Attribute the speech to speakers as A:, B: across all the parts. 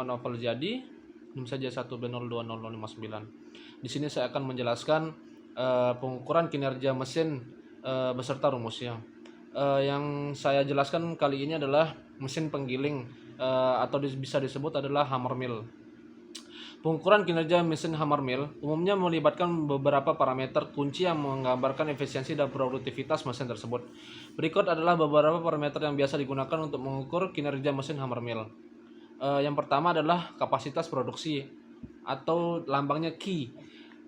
A: novel jadi, NIM saja 1B020059. Di sini saya akan menjelaskan pengukuran kinerja mesin beserta rumusnya. Yang saya jelaskan kali ini adalah mesin penggiling atau bisa disebut adalah hammer mill. Pengukuran kinerja mesin hammer mill umumnya melibatkan beberapa parameter kunci yang menggambarkan efisiensi dan produktivitas mesin tersebut. Berikut adalah beberapa parameter yang biasa digunakan untuk mengukur kinerja mesin hammer mill. Yang pertama adalah kapasitas produksi atau lambangnya Q.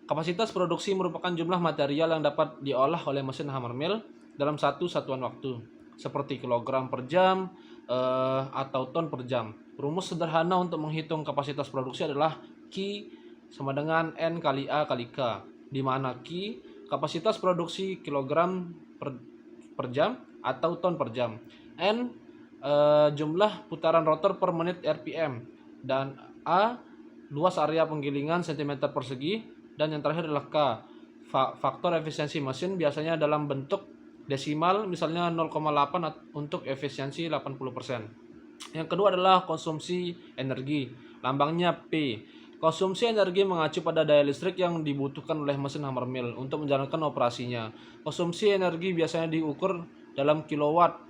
A: Kapasitas produksi merupakan jumlah material yang dapat diolah oleh mesin hammer mill dalam satu satuan waktu, seperti kilogram per jam atau ton per jam. Rumus sederhana untuk menghitung kapasitas produksi adalah Q sama dengan N kali A kali K, di mana Q kapasitas produksi kilogram per jam atau ton per jam, N jumlah putaran rotor per menit RPM, dan A luas area penggilingan cm persegi, dan yang terakhir adalah K faktor efisiensi mesin, biasanya dalam bentuk desimal, misalnya 0,8 untuk efisiensi 80%. Yang kedua adalah konsumsi energi, lambangnya P. Konsumsi energi mengacu pada daya listrik yang dibutuhkan oleh mesin hammer mill untuk menjalankan operasinya. Konsumsi energi biasanya diukur dalam kilowatt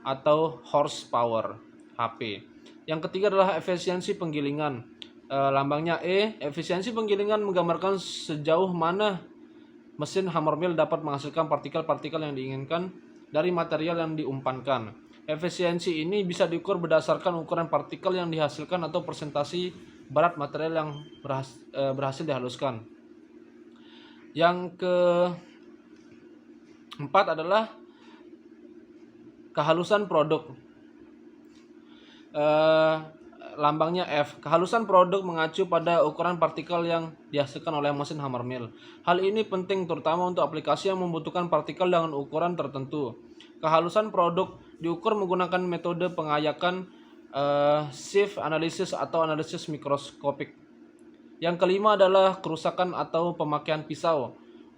A: atau horsepower HP. Yang ketiga adalah efisiensi penggilingan, lambangnya E. Efisiensi penggilingan menggambarkan sejauh mana mesin hammer mill dapat menghasilkan partikel-partikel yang diinginkan dari material yang diumpankan. Efisiensi ini bisa diukur berdasarkan ukuran partikel yang dihasilkan atau persentase berat material yang berhasil dihaluskan. Yang keempat adalah kehalusan produk, lambangnya F. Kehalusan produk mengacu pada ukuran partikel yang dihasilkan oleh mesin hammer mill. Hal ini penting terutama untuk aplikasi yang membutuhkan partikel dengan ukuran tertentu. Kehalusan produk diukur menggunakan metode pengayakan sieve analysis atau analisis mikroskopik. Yang kelima adalah kerusakan atau pemakaian pisau,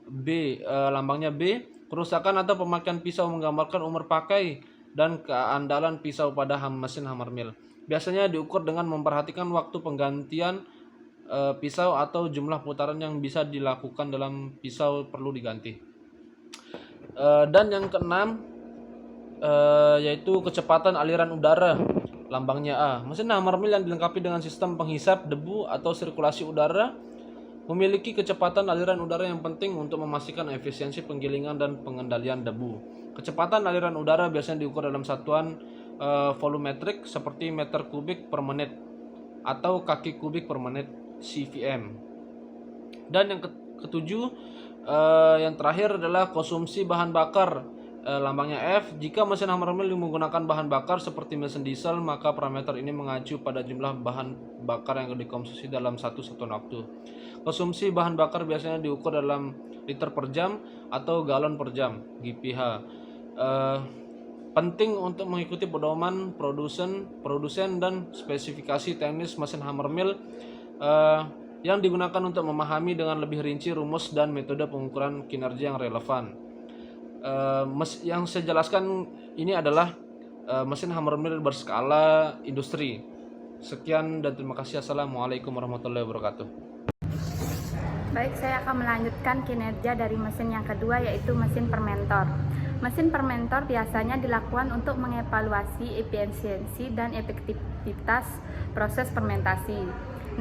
A: B. Lambangnya B. Kerusakan atau pemakaian pisau menggambarkan umur pakai dan keandalan pisau pada mesin hammer mill. Biasanya diukur dengan memperhatikan waktu penggantian pisau atau jumlah putaran yang bisa dilakukan dalam pisau perlu diganti. Dan yang keenam yaitu kecepatan aliran udara, lambangnya A. Mesin hammer mill yang dilengkapi dengan sistem penghisap debu atau sirkulasi udara memiliki kecepatan aliran udara yang penting untuk memastikan efisiensi penggilingan dan pengendalian debu. Kecepatan aliran udara biasanya diukur dalam satuan volumetrik seperti meter kubik per menit atau kaki kubik per menit CVM. Dan yang ketujuh, yang terakhir adalah konsumsi bahan bakar, lambangnya F. Jika mesin hammer mill menggunakan bahan bakar seperti mesin diesel, maka parameter ini mengacu pada jumlah bahan bakar yang dikonsumsi dalam satu satuan waktu. Konsumsi bahan bakar biasanya diukur dalam liter per jam atau galon per jam, GPH. Penting untuk mengikuti pedoman produsen dan spesifikasi teknis mesin hammer mill yang digunakan untuk memahami dengan lebih rinci rumus dan metode pengukuran kinerja yang relevan. Yang saya jelaskan ini adalah mesin hammer mill berskala industri. Sekian dan terima kasih. Assalamualaikum warahmatullahi wabarakatuh.
B: Baik, saya akan melanjutkan kinerja dari mesin yang kedua, yaitu mesin fermentor. Mesin fermentor biasanya dilakukan untuk mengevaluasi efisiensi dan efektivitas proses fermentasi.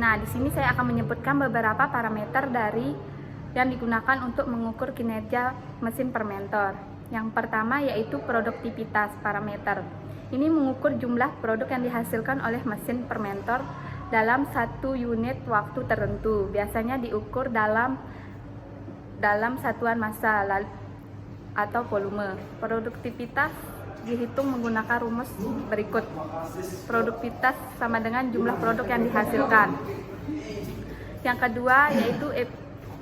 B: Nah, di sini saya akan menyebutkan beberapa parameter yang digunakan untuk mengukur kinerja mesin fermentor. Yang pertama yaitu produktivitas parameter. Ini mengukur jumlah produk yang dihasilkan oleh mesin fermentor dalam satu unit waktu tertentu. Biasanya diukur dalam satuan massa atau volume. Produktivitas dihitung menggunakan rumus berikut. Produktivitas sama dengan jumlah produk yang dihasilkan. Yang kedua yaitu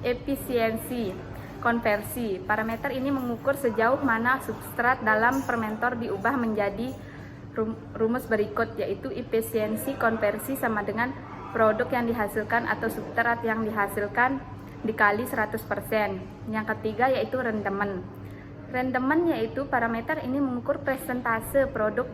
B: efisiensi konversi. Parameter ini mengukur sejauh mana substrat dalam fermentor diubah menjadi rumus berikut, yaitu efisiensi konversi sama dengan produk yang dihasilkan atau substrat yang dihasilkan dikali 100%. Yang ketiga yaitu rendemen. Rendemen yaitu parameter ini mengukur persentase produk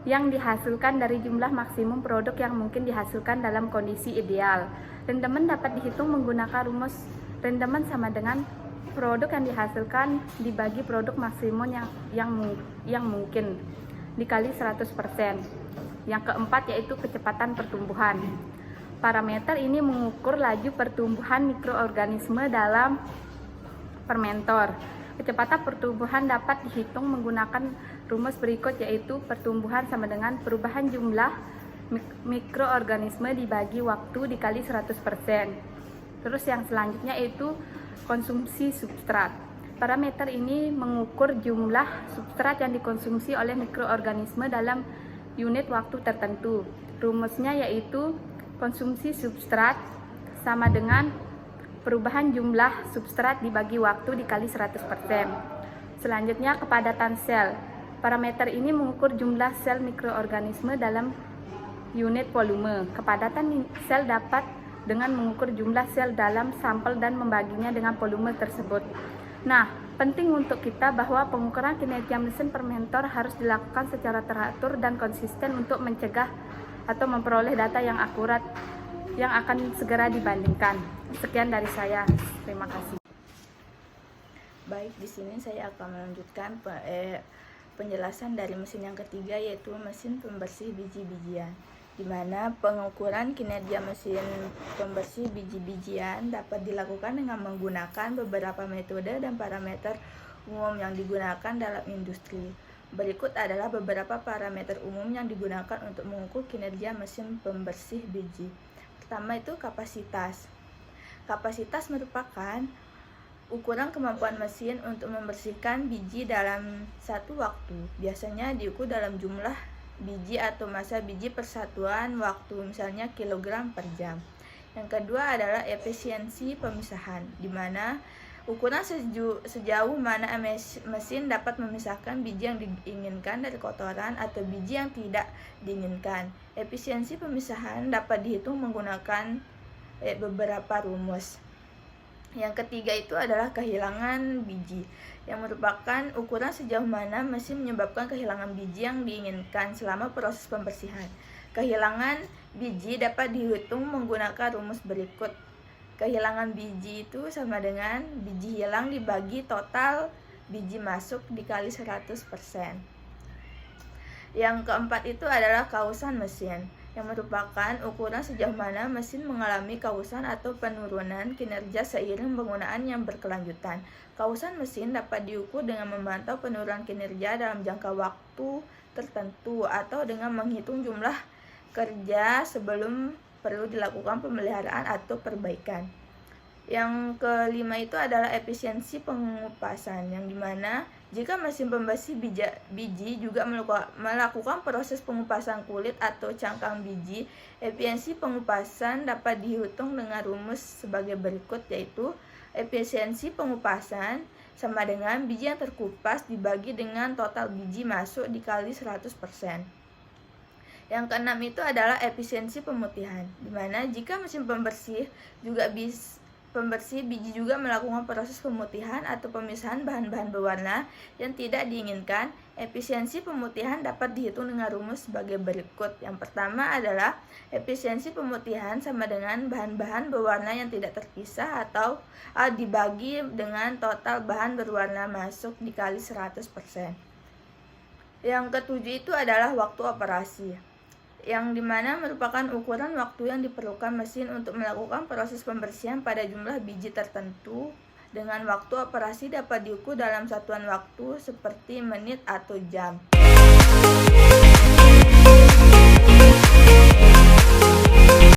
B: yang dihasilkan dari jumlah maksimum produk yang mungkin dihasilkan dalam kondisi ideal. Rendemen dapat dihitung menggunakan rumus rendemen sama dengan produk yang dihasilkan dibagi produk maksimum yang mungkin dikali 100%. Yang keempat yaitu kecepatan pertumbuhan. Parameter ini mengukur laju pertumbuhan mikroorganisme dalam fermentor. Kecepatan pertumbuhan dapat dihitung menggunakan rumus berikut, yaitu pertumbuhan sama dengan perubahan jumlah mikroorganisme dibagi waktu dikali 100%. Terus yang selanjutnya yaitu konsumsi substrat. Parameter ini mengukur jumlah substrat yang dikonsumsi oleh mikroorganisme dalam unit waktu tertentu. Rumusnya yaitu konsumsi substrat sama dengan perubahan jumlah substrat dibagi waktu dikali 100%. Selanjutnya kepadatan sel. Parameter ini mengukur jumlah sel mikroorganisme dalam unit volume. Kepadatan sel dapat dengan mengukur jumlah sel dalam sampel dan membaginya dengan volume tersebut. Nah, penting untuk kita bahwa pengukuran kinerja mesin fermentor harus dilakukan secara teratur dan konsisten untuk mencegah atau memperoleh data yang akurat yang akan segera dibandingkan. Sekian dari saya. Terima kasih.
C: Baik, di sini saya akan melanjutkan penjelasan dari mesin yang ketiga, yaitu mesin pembersih biji-bijian, di mana pengukuran kinerja mesin pembersih biji-bijian dapat dilakukan dengan menggunakan beberapa metode dan parameter umum yang digunakan dalam industri. Berikut adalah beberapa parameter umum yang digunakan untuk mengukur kinerja mesin pembersih biji. Pertama itu kapasitas. Kapasitas merupakan ukuran kemampuan mesin untuk membersihkan biji dalam satu waktu. Biasanya diukur dalam jumlah biji atau massa biji per satuan waktu, misalnya kilogram per jam. Yang kedua adalah efisiensi pemisahan, di mana ukuran sejauh mana mesin dapat memisahkan biji yang diinginkan dari kotoran atau biji yang tidak diinginkan. Efisiensi pemisahan dapat dihitung menggunakan beberapa rumus. Yang ketiga itu adalah kehilangan biji, yang merupakan ukuran sejauh mana mesin menyebabkan kehilangan biji yang diinginkan selama proses pembersihan. Kehilangan biji dapat dihitung menggunakan rumus berikut. Kehilangan biji itu sama dengan biji hilang dibagi total biji masuk dikali 100%. Yang keempat itu adalah kausan mesin, yang merupakan ukuran sejauh mana mesin mengalami kausan atau penurunan kinerja seiring penggunaan yang berkelanjutan. Kausan mesin dapat diukur dengan memantau penurunan kinerja dalam jangka waktu tertentu atau dengan menghitung jumlah kerja sebelum perlu dilakukan pemeliharaan atau perbaikan. Yang kelima itu adalah efisiensi pengupasan, yang dimana jika mesin pembersih biji juga melakukan proses pengupasan kulit atau cangkang biji, efisiensi pengupasan dapat dihitung dengan rumus sebagai berikut, yaitu efisiensi pengupasan sama dengan biji yang terkupas dibagi dengan total biji masuk dikali 100%. Yang keenam itu adalah efisiensi pemutihan, di mana jika mesin pembersih biji juga melakukan proses pemutihan atau pemisahan bahan-bahan berwarna yang tidak diinginkan, efisiensi pemutihan dapat dihitung dengan rumus sebagai berikut. Yang pertama adalah efisiensi pemutihan sama dengan bahan-bahan berwarna yang tidak terpisah atau dibagi dengan total bahan berwarna masuk dikali 100%. Yang ketujuh itu adalah waktu operasi, yang dimana merupakan ukuran waktu yang diperlukan mesin untuk melakukan proses pembersihan pada jumlah biji tertentu. Dengan waktu operasi dapat diukur dalam satuan waktu seperti menit atau jam.